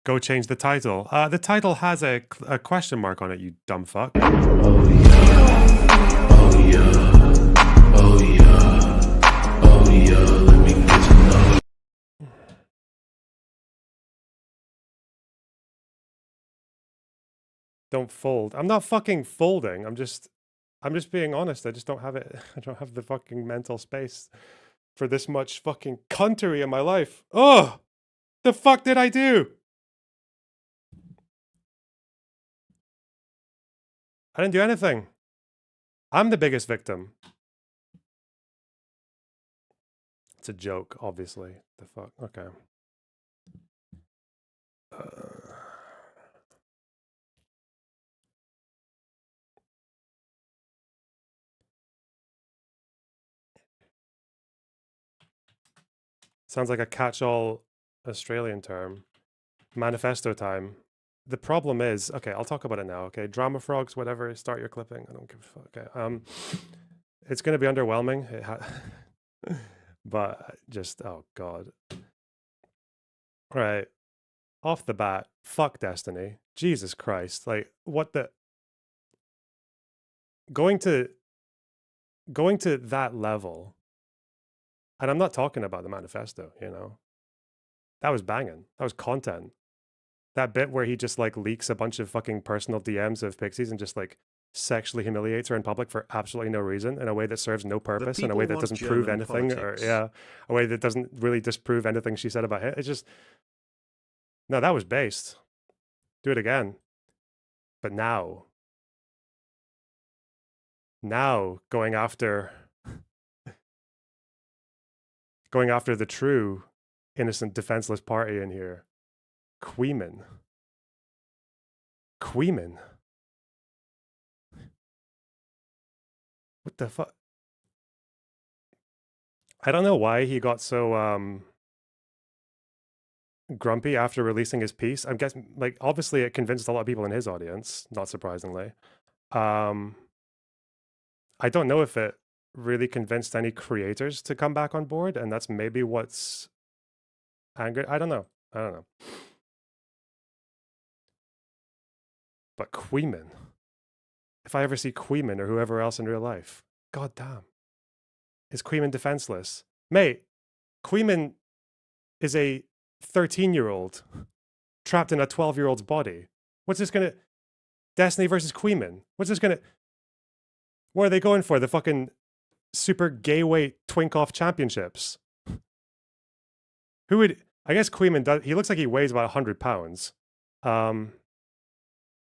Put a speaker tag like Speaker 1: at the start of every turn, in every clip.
Speaker 1: Go change the title. The title has a question mark on it, you dumb fuck.
Speaker 2: Oh yeah. Oh yeah. Oh yeah. Oh yeah. Let me get to know.
Speaker 1: Don't fold. I'm not fucking folding. I'm just being honest. I just don't have it. I don't have the fucking mental space for this much fucking cuntery in my life. Oh, the fuck did I do? I didn't do anything. I'm the biggest victim. It's a joke, obviously. The fuck? Okay. Sounds like a catch-all Australian term. Manifesto time. The problem is, okay, I'll talk about it now. Okay, drama frogs, whatever. Start your clipping. I don't give a fuck. Okay, it's gonna be underwhelming. But just oh god. Right, off the bat, fuck Destiny. Jesus Christ, like what the going to that level. And I'm not talking about the manifesto, you know. That was banging. That was content. That bit where he just like leaks a bunch of fucking personal DMs of Pixies and just like sexually humiliates her in public for absolutely no reason in a way that serves no purpose, in a way that doesn't prove anything, politics. Or yeah, a way that doesn't really disprove anything she said about it. It's just no, that was based. Do it again. But now going after the true innocent defenseless party in here. Queeman. What the fuck? I don't know why he got so grumpy after releasing his piece. I'm guessing, like, obviously it convinced a lot of people in his audience, not surprisingly. I don't know if it really convinced any creators to come back on board, and that's maybe what's angry. I don't know. But Queeman. If I ever see Queeman or whoever else in real life, god damn. Is Queeman defenseless? Mate, Queeman is a 13-year-old trapped in a 12-year-old's body. What's this gonna... Destiny versus Queeman. What's this gonna... What are they going for? The fucking super gay weight twink off championships? Who would... I guess Queeman does... He looks like he weighs about 100 pounds.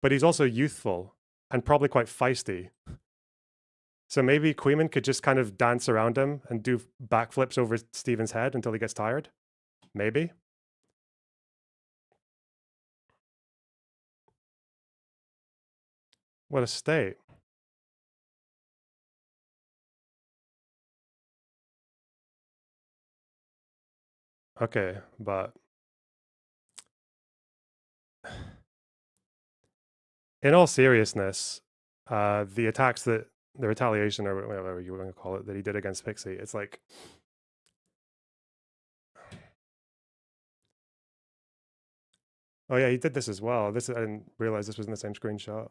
Speaker 1: But he's also youthful and probably quite feisty. So maybe Queeman could just kind of dance around him and do backflips over Steven's head until he gets tired. Maybe. What a state. Okay, but in all seriousness, the attacks that the retaliation or whatever you want to call it that he did against Pixie, it's like oh yeah, he did this as well. This I didn't realize this was in the same screenshot.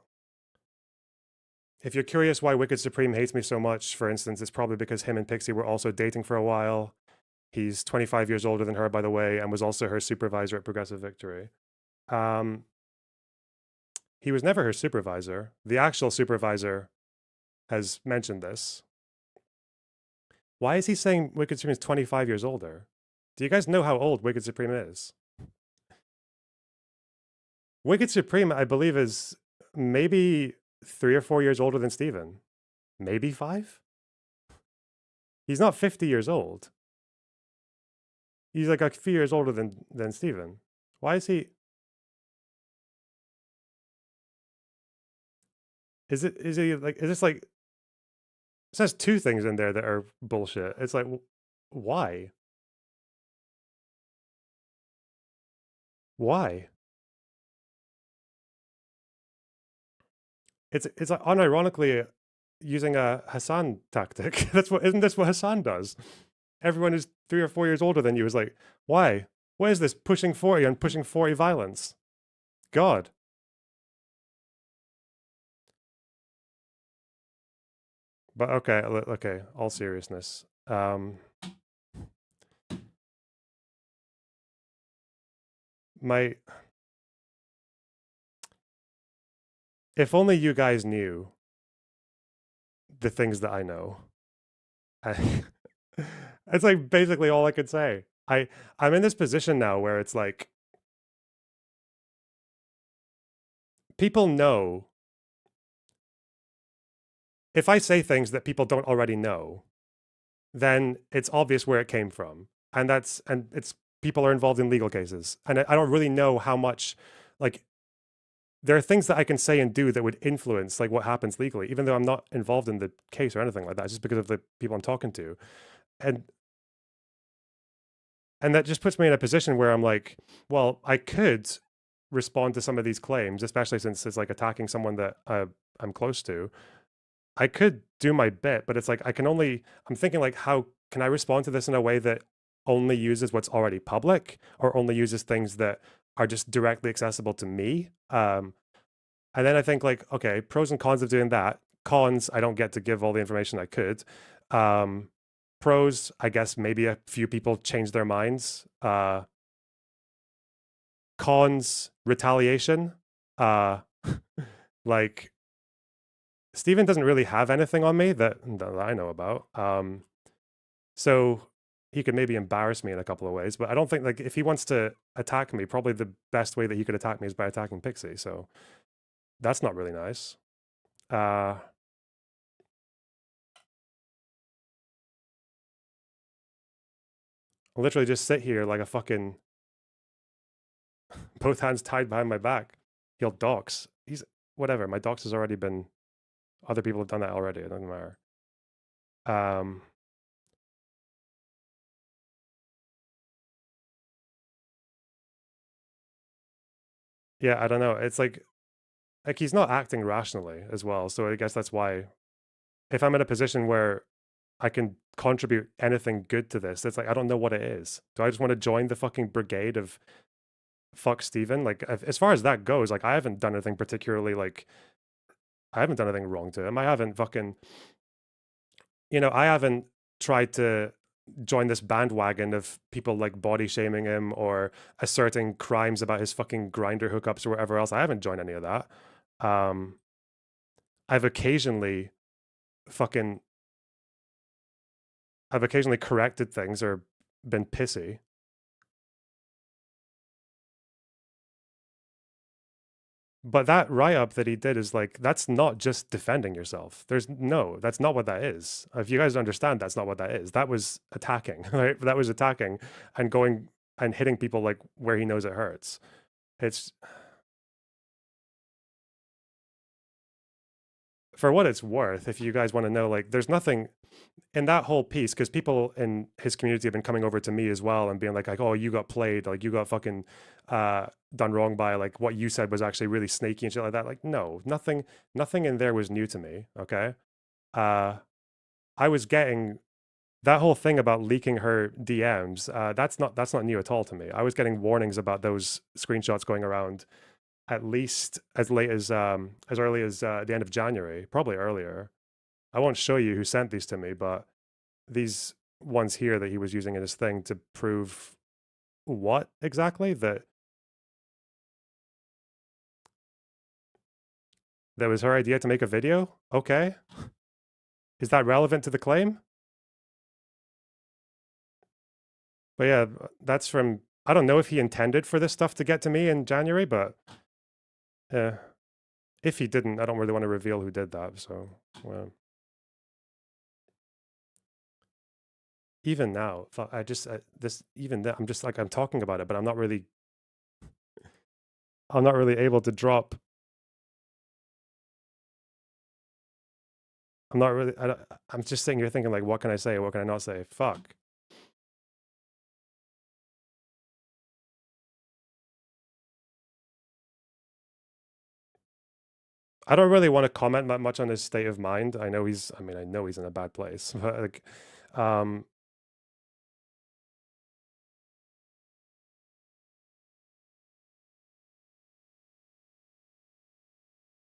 Speaker 1: If you're curious why Wicked Supreme hates me so much, for instance, it's probably because him and Pixie were also dating for a while. He's 25 years older than her, by the way, and was also her supervisor at Progressive Victory. He was never her supervisor. The actual supervisor has mentioned this. Why is he saying Wicked Supreme is 25 years older? Do you guys know how old Wicked Supreme is? Wicked Supreme, I believe, is maybe 3 or 4 years older than Steven. Maybe 5? He's not 50 years old. He's like a few years older than Steven. Why is he... Is this like... It says 2 things in there that are bullshit. It's like, why? Why? It's like unironically using a Hassan tactic. Isn't this what Hassan does? Everyone who's 3 or 4 years older than you is like, why? What is this pushing 40 and pushing 40 violence? God. But okay, okay, all seriousness. My if only you guys knew the things that I know. It's like basically all I could say. I'm in this position now where it's like people know if I say things that people don't already know, then it's obvious where it came from. And it's people are involved in legal cases. And I don't really know how much like there are things that I can say and do that would influence like what happens legally, even though I'm not involved in the case or anything like that, just because of the people I'm talking to. And that just puts me in a position where I'm like, well, I could respond to some of these claims, especially since it's like attacking someone that I'm close to. I could do my bit, but it's like I'm thinking like, how can I respond to this in a way that only uses what's already public or only uses things that are just directly accessible to me? And then I think like, okay, pros and cons of doing that. Cons, I don't get to give all the information I could. Pros, I guess maybe a few people change their minds. Cons, retaliation. Like Steven doesn't really have anything on me that I know about. So he could maybe embarrass me in a couple of ways, but I don't think like if he wants to attack me, probably the best way that he could attack me is by attacking Pixie. So that's not really nice. I'll literally just sit here like a fucking both hands tied behind my back. He'll dox. He's whatever. My dox has already been. Other people have done that already. It doesn't matter. Yeah, I don't know. It's like he's not acting rationally as well. So I guess that's why if I'm in a position where I can contribute anything good to this, it's like I don't know what it is. Do I just want to join the fucking brigade of fuck Steven? Like as far as that goes, like I haven't done anything particularly like I haven't done anything wrong to him. I haven't fucking I haven't tried to join this bandwagon of people like body shaming him or asserting crimes about his fucking grinder hookups or whatever else. I haven't joined any of that. I've occasionally fucking I've occasionally corrected things or been pissy. But that write-up that he did is like that's not just defending yourself. That's not what that is. If you guys understand, that's not what that is. That was attacking, right? That was attacking and going and hitting people like where he knows it hurts. It's for what it's worth, if you guys want to know, like there's nothing in that whole piece, because people in his community have been coming over to me as well and being like, oh, you got played, like you got fucking done wrong by like what you said was actually really snaky and shit like that. Like, no, nothing in there was new to me. Okay. I was getting that whole thing about leaking her DMs. That's not new at all to me. I was getting warnings about those screenshots going around at least as late as early as the end of January, probably earlier. I won't show you who sent these to me, but these ones here that he was using in his thing to prove what exactly? That was her idea to make a video? Okay. Is that relevant to the claim? But yeah, that's from, I don't know if he intended for this stuff to get to me in January, but if he didn't, I don't really want to reveal who did that. So, well. Even now, I just even that I'm just like I'm talking about it, but I'm not really able to drop. I'm not really. I'm just sitting here thinking like, what can I say? What can I not say? Fuck. I don't really want to comment that much on his state of mind. I know he's. I mean, I know he's in a bad place, but like,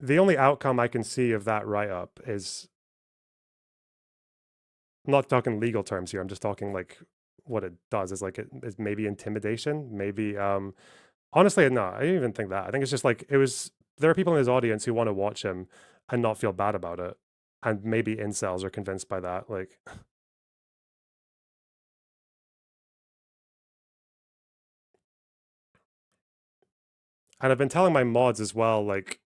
Speaker 1: the only outcome I can see of that write-up is, I'm not talking legal terms here. I'm just talking like what it does is like it is maybe intimidation, maybe honestly no, I didn't even think that. I think it's just like there are people in his audience who want to watch him and not feel bad about it. And maybe incels are convinced by that. Like and I've been telling my mods as well, like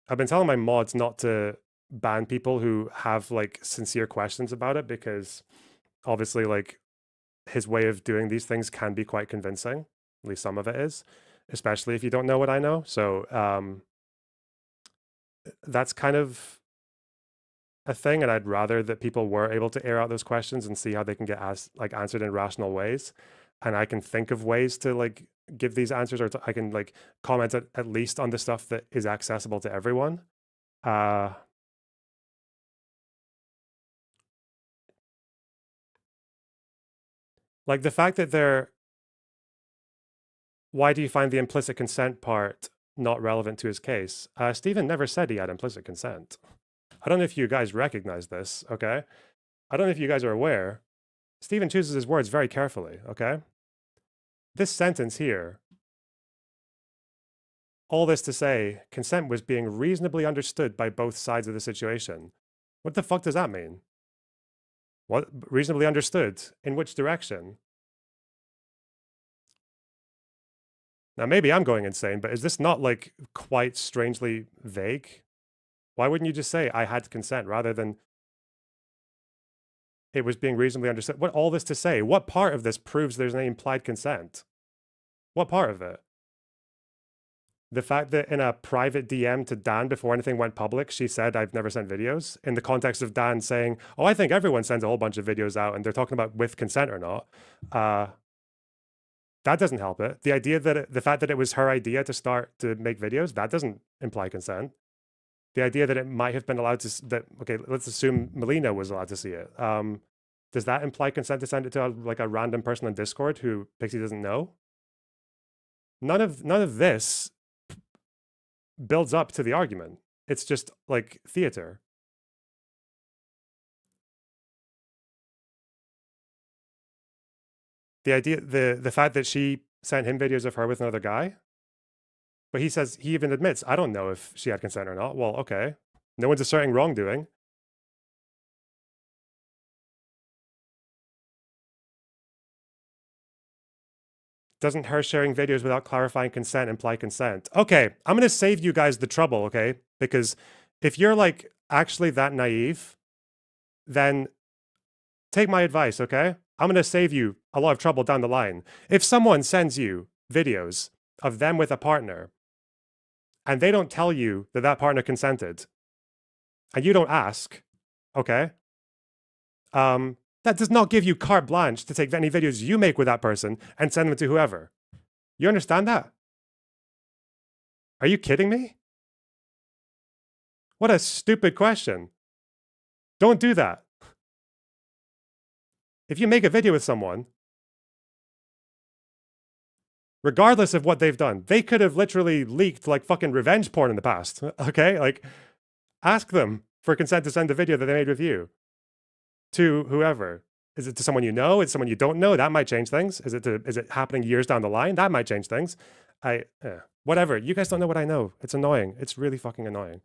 Speaker 1: I've been telling my mods not to ban people who have like sincere questions about it because obviously like his way of doing these things can be quite convincing. At least some of it is, especially if you don't know what I know. So that's kind of a thing, and I'd rather that people were able to air out those questions and see how they can get answered in rational ways. And I can think of ways to like give these answers, or I can like comment at least on the stuff that is accessible to everyone. Like the fact that why do you find the implicit consent part not relevant to his case? Stephen never said he had implicit consent. I don't know if you guys recognize this, okay? I don't know if you guys are aware. Stephen chooses his words very carefully, okay? This sentence here, all this to say, consent was being reasonably understood by both sides of the situation. What the fuck does that mean? What reasonably understood? In which direction? Now, maybe I'm going insane, but is this not like quite strangely vague? Why wouldn't you just say I had consent rather than it was being reasonably understood? What all this to say? What part of this proves there's any implied consent? What part of it? The fact that in a private DM to Dan before anything went public, she said, I've never sent videos, in the context of Dan saying, oh, I think everyone sends a whole bunch of videos out, and they're talking about with consent or not. That doesn't help it. The idea that the fact that it was her idea to start to make videos, that doesn't imply consent. The idea that it might have been allowed to, okay, let's assume Melina was allowed to see it. Does that imply consent to send it to like a random person on Discord who Pixie doesn't know? None of this builds up to the argument. It's just like theater. The idea, the fact that she sent him videos of her with another guy, but he says, he even admits, I don't know if she had consent or not. Well, okay. No one's asserting wrongdoing. Doesn't her sharing videos without clarifying consent imply consent? Okay, I'm gonna save you guys the trouble, okay? Because if you're like actually that naive, then take my advice, okay? I'm gonna save you a lot of trouble down the line. If someone sends you videos of them with a partner and they don't tell you that that partner consented and you don't ask, okay? That does not give you carte blanche to take any videos you make with that person and send them to whoever. You understand that? Are you kidding me? What a stupid question. Don't do that. If you make a video with someone, regardless of what they've done, they could have literally leaked like fucking revenge porn in the past. Okay? Like, ask them for consent to send the video that they made with you to whoever. Is it to someone you know? Is it someone you don't know? That might change things. Is it happening years down the line? That might change things. Whatever. You guys don't know what I know. It's annoying. It's really fucking annoying.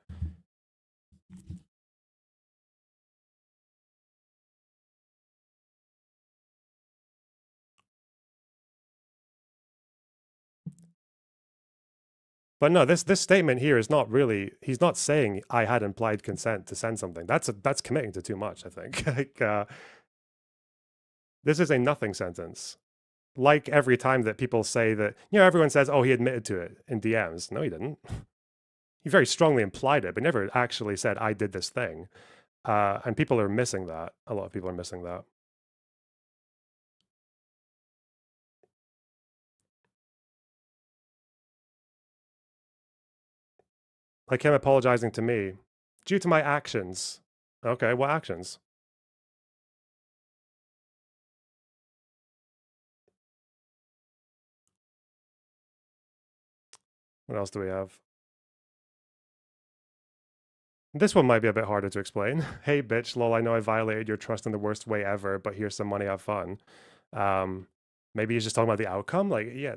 Speaker 1: But no, this statement here is not really. He's not saying I had implied consent to send something. That's committing to too much. I think. Like, this is a nothing sentence. Like every time that people say that, everyone says, "Oh, he admitted to it in DMs." No, he didn't. He very strongly implied it, but never actually said, "I did this thing." And people are missing that. A lot of people are missing that. Like him apologizing to me due to my actions. Okay, what actions? What else do we have? This one might be a bit harder to explain. Hey, bitch, lol, I know I violated your trust in the worst way ever, but here's some money, have fun. Um, Maybe he's just talking about the outcome. Like, yeah,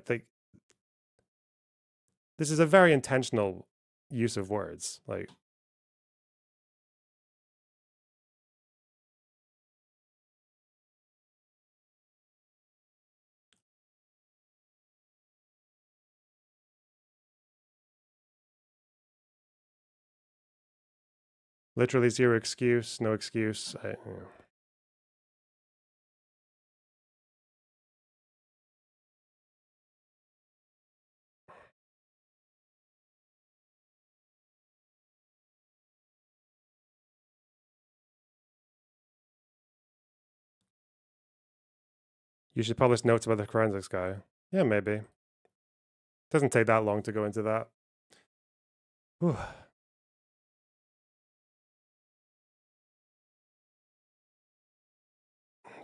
Speaker 1: this is a very intentional use of words. Like, literally zero excuse, no excuse. You should publish notes about the forensics guy. Yeah, maybe. Doesn't take that long to go into that. Whew.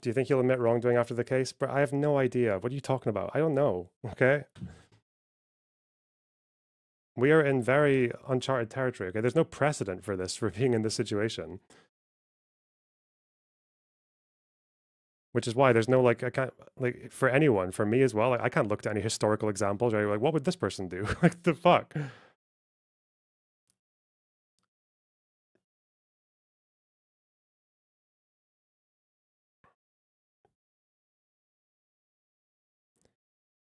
Speaker 1: Do you think he'll admit wrongdoing after the case? But I have no idea. What are you talking about? I don't know. Okay. We are in very uncharted territory. Okay. There's no precedent for this, for being in this situation. Which is why there's no like, I can't, like, for anyone, for me as well, like, I can't look to any historical examples, right? Like, what would this person do? Like, the fuck?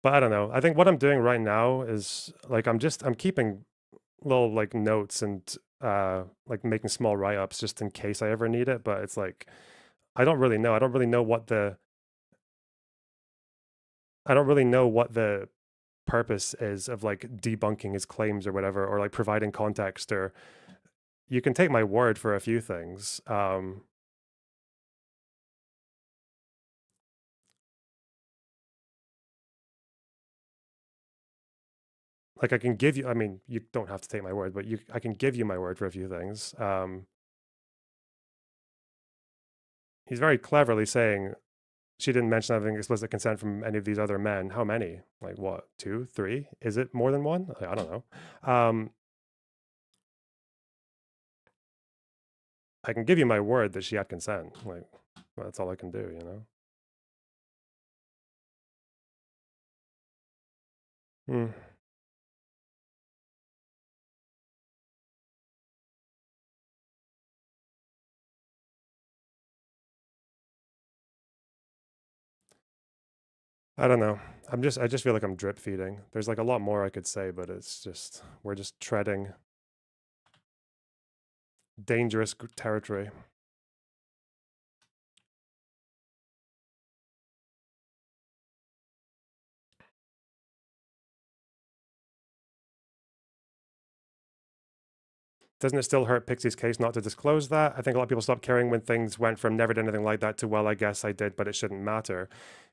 Speaker 1: But I don't know. I think what I'm doing right now is like, I'm keeping little like notes and like making small write-ups just in case I ever need it. But it's like, I don't really know. I don't really know what the purpose is of like debunking his claims or whatever, or like providing context, or you can take my word for a few things. Like I can give you, I mean, you don't have to take my word, but I can give you my word for a few things. He's very cleverly saying she didn't mention having explicit consent from any of these other men. How many? Like what? Two, three? Is it more than one? I don't know. I can give you my word that she had consent. Like, well, that's all I can do, you know? Hmm. I don't know. I just feel like I'm drip feeding. There's like a lot more I could say, but it's just, we're just treading dangerous territory. Doesn't it still hurt Pixie's case not to disclose that? I think a lot of people stopped caring when things went from never did anything like that to, well, I guess I did, but it shouldn't matter.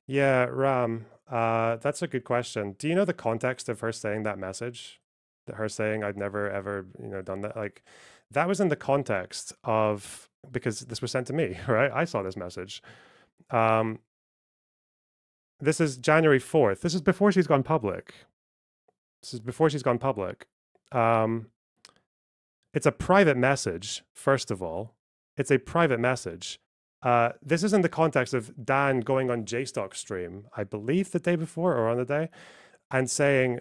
Speaker 1: Yeah, Ram, that's a good question. Do you know the context of her saying that message? That her saying, I'd never ever, done that? Like, that was in the context of, because this was sent to me, right? I saw this message. Um, this is January 4th. This is before she's gone public. This is before she's gone public. It's a private message, first of all. It's a private message. This is in the context of Dan going on JStock stream, I believe the day before or on the day, and saying,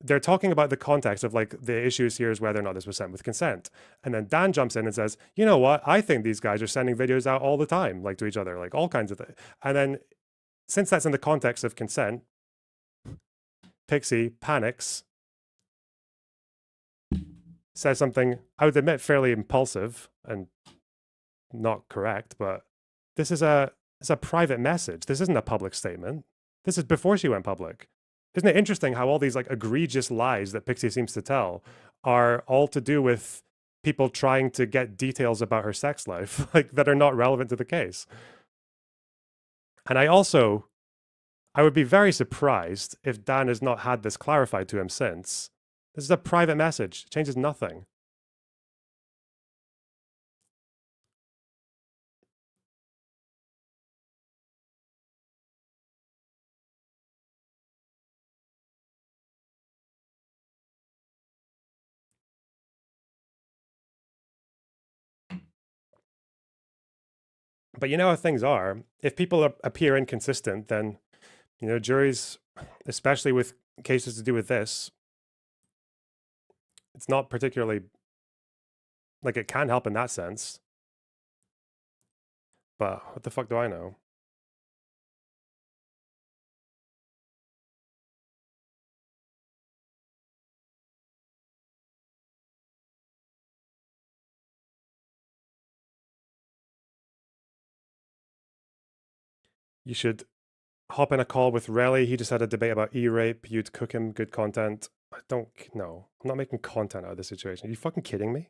Speaker 1: they're talking about the context of like the issues here is whether or not this was sent with consent. And then Dan jumps in and says, you know what? I think these guys are sending videos out all the time, like to each other, like all kinds of things. And then since that's in the context of consent, Pixie panics, says something, I would admit, fairly impulsive and not correct, but it's a private message. This isn't a public statement. This is before she went public. Isn't it interesting how all these like egregious lies that Pixie seems to tell are all to do with people trying to get details about her sex life, like that are not relevant to the case. And I would be very surprised if Dan has not had this clarified to him since. This is a private message. It changes nothing. But you know how things are. If people appear inconsistent, then, you know, juries, especially with cases to do with this, it's not particularly, like, it can help in that sense. But what the fuck do I know? You should hop in a call with Relly. He just had a debate about e-rape. You'd cook him good content. I don't know. I'm not making content out of this situation. Are you fucking kidding me?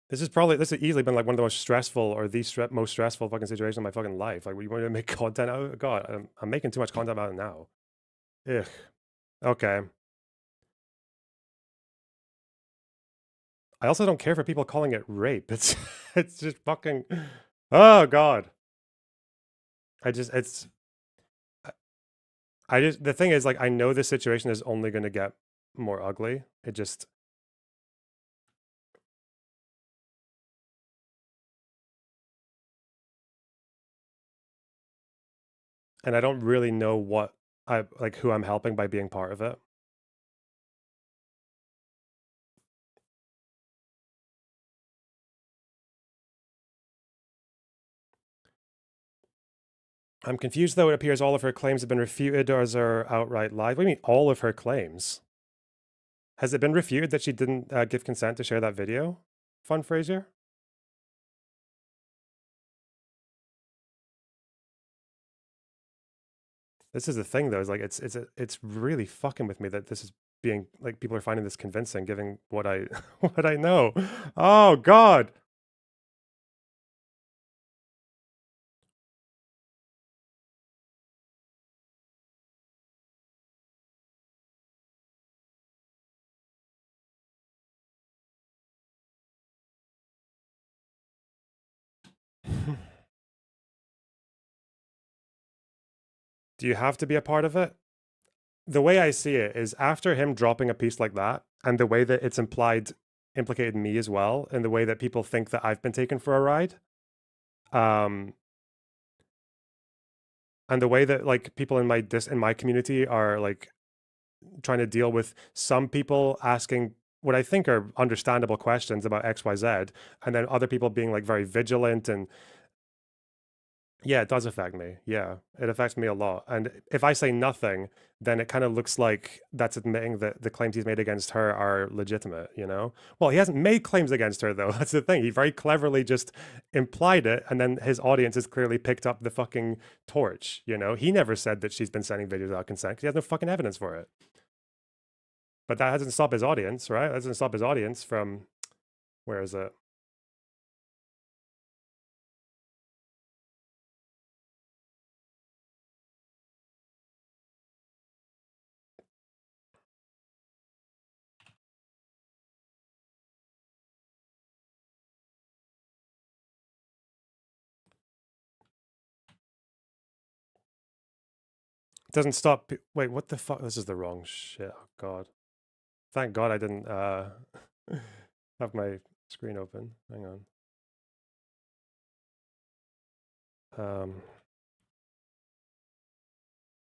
Speaker 1: This has easily been like one of the most stressful or the most stressful fucking situation of my fucking life. Like, you want me to make content out of it? God, I'm making too much content about it now. Ugh. Okay. I also don't care for people calling it rape. It's just fucking. Oh God. I just it's I just the thing is, like, I know this situation is only going to get more ugly. It just and I don't really know what I like who I'm helping by being part of it. I'm confused though. It appears all of her claims have been refuted or are outright lies. What do you mean all of her claims? Has it been refuted that she didn't give consent to share that video? Fun Frazier? This is the thing though, is like it's really fucking with me that this is being like people are finding this convincing given what I what I know. Oh God. Do you have to be a part of it? The way I see it is after him dropping a piece like that, and the way that it's implicated me as well, and the way that people think that I've been taken for a ride, um, and the way that like people in my community are like trying to deal with some people asking what I think are understandable questions about XYZ, and then other people being like very vigilant and yeah, it does affect me. Yeah, it affects me a lot. And if I say nothing, then it kind of looks like that's admitting that the claims he's made against her are legitimate, you know? Well, he hasn't made claims against her, though. That's the thing. He very cleverly just implied it. And then his audience has clearly picked up the fucking torch, you know? He never said that she's been sending videos without consent 'cause he has no fucking evidence for it. But that hasn't stopped his audience, right? That doesn't stop his audience from, where is it? It doesn't stop. Wait, what the fuck? This is the wrong shit. Oh, God. Thank God I didn't have my screen open. Hang on.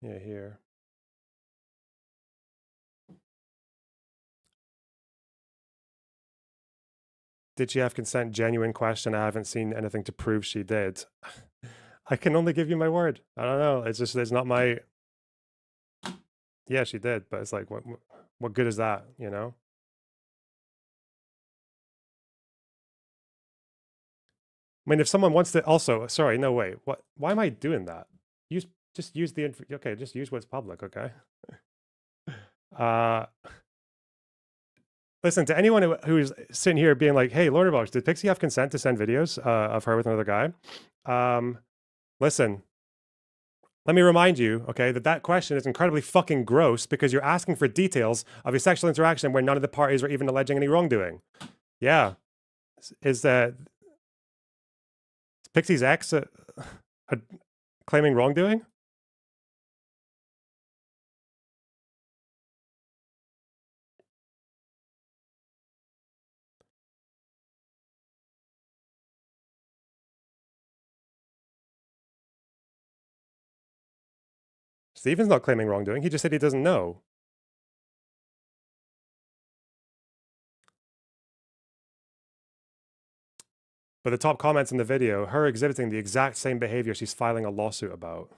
Speaker 1: Yeah, here. Did she have consent? Genuine question. I haven't seen anything to prove she did. I can only give you my word. I don't know. It's not my. Yeah, she did, but it's like, what good is that? You know. I mean, if someone wants to, also, sorry, no way. What? Why am I doing that? Use just use the okay. Just use what's public. Okay. Uh, listen to anyone who's sitting here being like, "Hey, Lonerbox, did Pixie have consent to send videos of her with another guy?" Listen, let me remind you, okay, that question is incredibly fucking gross because you're asking for details of a sexual interaction where none of the parties are even alleging any wrongdoing. Yeah, is that Pixie's ex claiming wrongdoing? Steven's not claiming wrongdoing. He just said he doesn't know. But the top comments in the video, her exhibiting the exact same behavior she's filing a lawsuit about.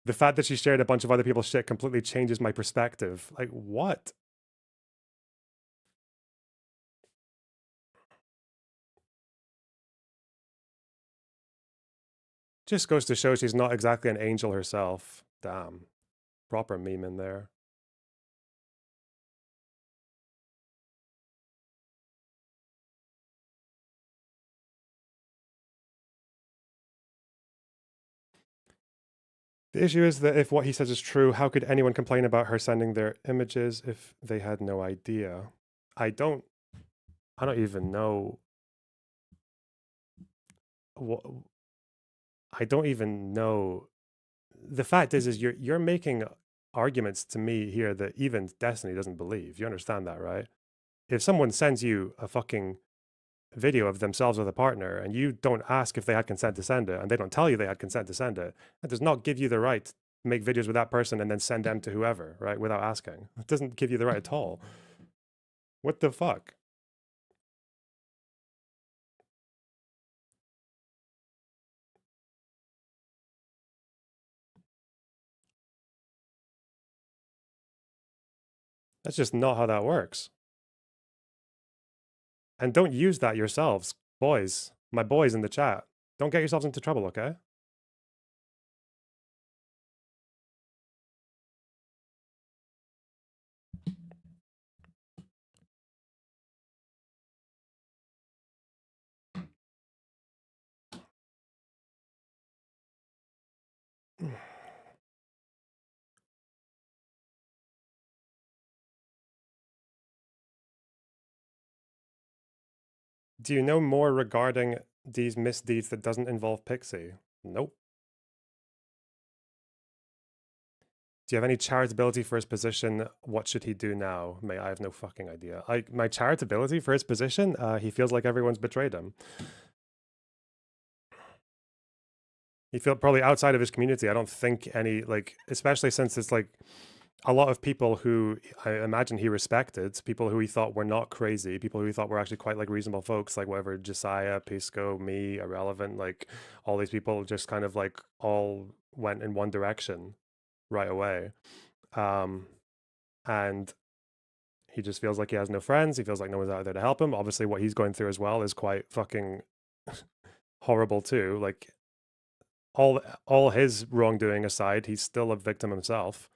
Speaker 1: The fact that she shared a bunch of other people's shit completely changes my perspective. Like, what? Just goes to show she's not exactly an angel herself. Damn. Proper meme in there. The issue is that if what he says is true, how could anyone complain about her sending their images if they had no idea? I don't even know what. I don't even know. The fact is you're making arguments to me here that even Destiny doesn't believe. You understand that, right? If someone sends you a fucking video of themselves with a partner and you don't ask if they had consent to send it and they don't tell you they had consent to send it, that does not give you the right to make videos with that person and then send them to whoever, right? Without asking. It doesn't give you the right at all. What the fuck? That's just not how that works. And don't use that yourselves, boys. My boys in the chat. Don't get yourselves into trouble, okay? Do you know more regarding these misdeeds that doesn't involve Pixie? Nope. Do you have any charitability for his position? What should he do now? May I have no fucking idea. My charitability for his position? He feels like everyone's betrayed him. He felt probably outside of his community. I don't think any, like, especially since it's like a lot of people who I imagine he respected, people who he thought were not crazy, people who he thought were actually quite like reasonable folks, like whatever, Josiah, Pisco, me, Irrelevant, like all these people just kind of like all went in one direction right away. And he just feels like he has no friends. He feels like no one's out there to help him. Obviously, what he's going through as well is quite fucking horrible too. Like all his wrongdoing aside, he's still a victim himself.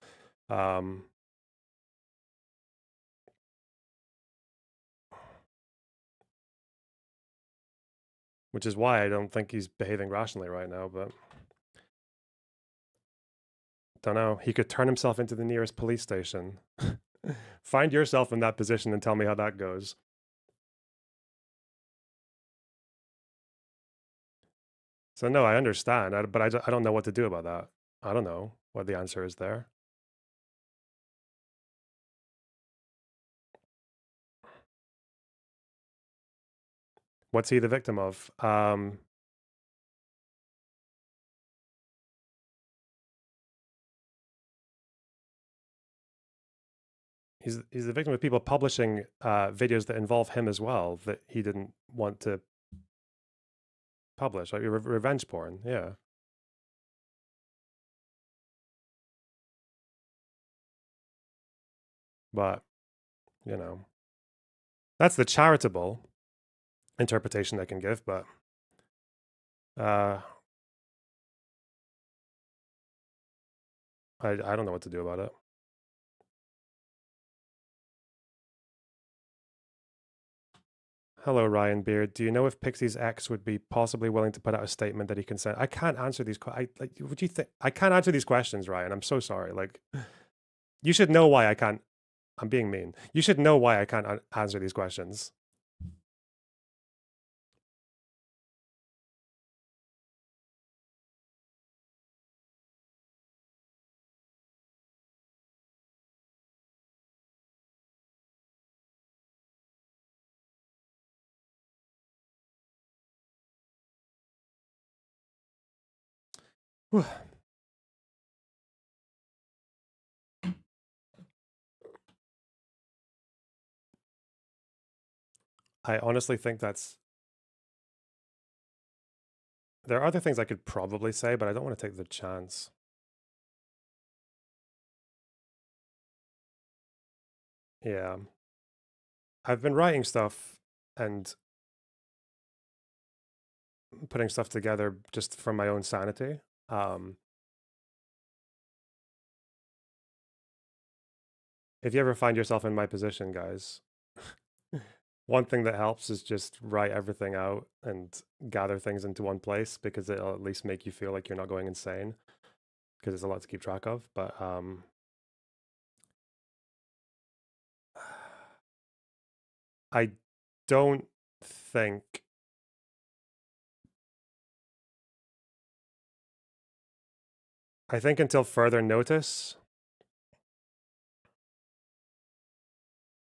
Speaker 1: Which is why I don't think he's behaving rationally right now, but don't know. He could turn himself into the nearest police station. Find yourself in that position and tell me how that goes. So no, I understand, but I don't know what to do about that. I don't know what the answer is there. What's he the victim of? He's the victim of people publishing videos that involve him as well that he didn't want to publish, like revenge porn. Yeah. But, you know, that's the charitable interpretation I can give, but I don't know what to do about it. Hello, Ryan Beard. Do you know if Pixie's ex would be possibly willing to put out a statement that he consent? I can't answer these. Would you think I can't answer these questions, Ryan? I'm so sorry. Like, you should know why I can't. I'm being mean. You should know why I can't answer these questions. Whew. I honestly think that's... There are other things I could probably say, but I don't want to take the chance. Yeah. I've been writing stuff and putting stuff together just for my own sanity. If you ever find yourself in my position, guys, one thing that helps is just write everything out and gather things into one place, because it'll at least make you feel like you're not going insane, because it's a lot to keep track of. But I don't think... I think until further notice,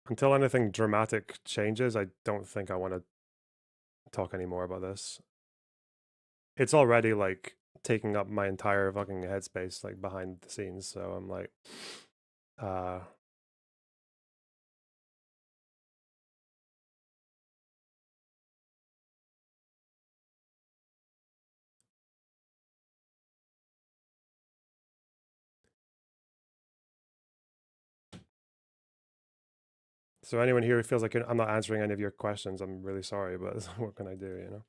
Speaker 1: until anything dramatic changes, I don't think I want to talk anymore about this. It's already like taking up my entire fucking headspace, like behind the scenes. So I'm like, so anyone here who feels like I'm not answering any of your questions, I'm really sorry, but what can I do, you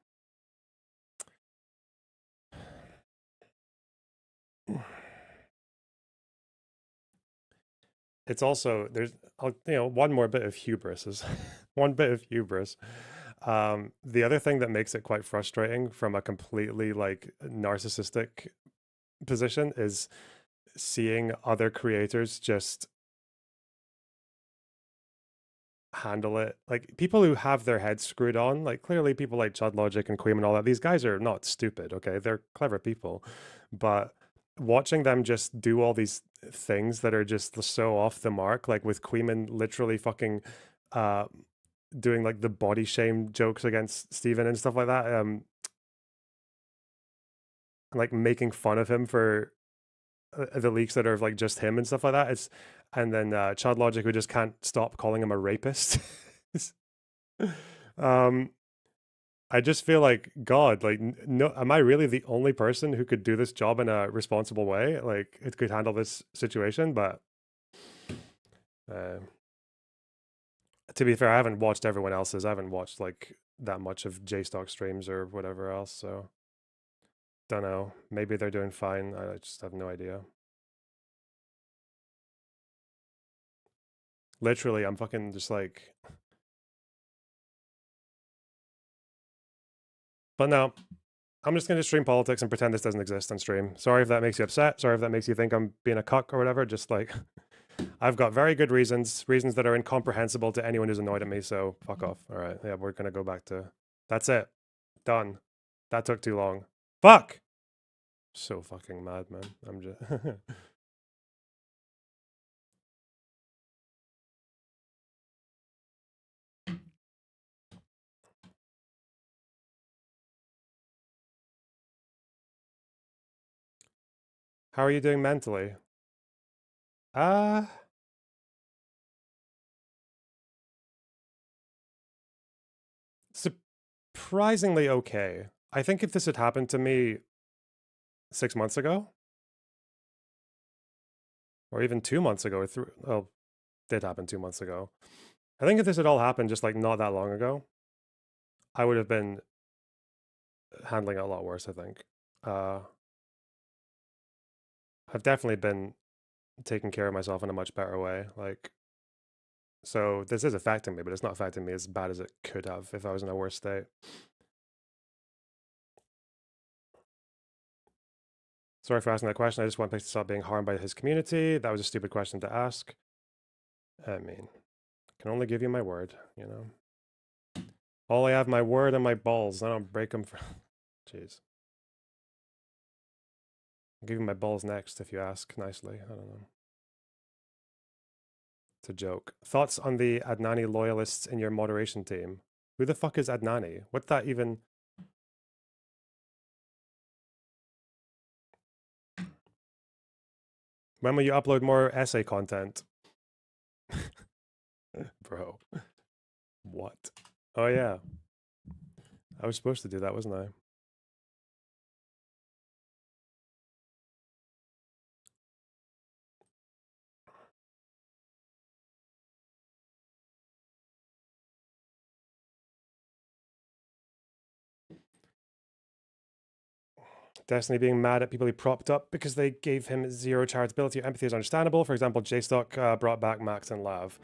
Speaker 1: know? It's also, there's, one more bit of hubris is one bit of hubris. The other thing that makes it quite frustrating from a completely like narcissistic position is seeing other creators just handle it. Like people who have their heads screwed on, like clearly people like Chud Logic and Queen and all that, these guys are not stupid, okay? They're clever people. But watching them just do all these things that are just so off the mark, like with Queeman literally fucking doing like the body shame jokes against Steven and stuff like that, and like making fun of him for the leaks that are like just him and stuff like that. It's... And then Chad Logic, who just can't stop calling him a rapist. um I just feel like, God, like, no, am I really the only person who could do this job in a responsible way? Like, it could handle this situation, but uh, to be fair, I haven't watched everyone else's. I haven't watched like that much of JStock streams or whatever else, so don't know. Maybe they're doing fine. I just have no idea. Literally, I'm fucking just like... But no, I'm just gonna stream politics and pretend this doesn't exist on stream. Sorry if that makes you upset. Sorry if that makes you think I'm being a cuck or whatever. Just like, I've got very good reasons that are incomprehensible to anyone who's annoyed at me. So fuck off. All right, yeah, we're gonna go back to... That's it. Done. That took too long. Fuck. So fucking mad, man. I'm just... How are you doing mentally? Surprisingly okay. I think if this had happened to me 6 months ago, or even 2 months ago, or well, did happen 2 months ago. I think if this had all happened just like not that long ago, I would have been handling it a lot worse, I think. I've definitely been taking care of myself in a much better way. Like, so this is affecting me, but it's not affecting me as bad as it could have if I was in a worse state. Sorry for asking that question. I just want Pix to stop being harmed by his community. That was a stupid question to ask. I mean, I can only give you my word, you know? All I have, my word and my balls. I don't break them for... Jeez. I'll give you my balls next if you ask nicely. I don't know. It's a joke. Thoughts on the Adnani loyalists in your moderation team? Who the fuck is Adnani? What that even... When will you upload more essay content? Bro. What? Oh yeah. I was supposed to do that, wasn't I? Destiny being mad at people he propped up because they gave him zero charitability or empathy is understandable. For example, JStock brought back Max and Lav.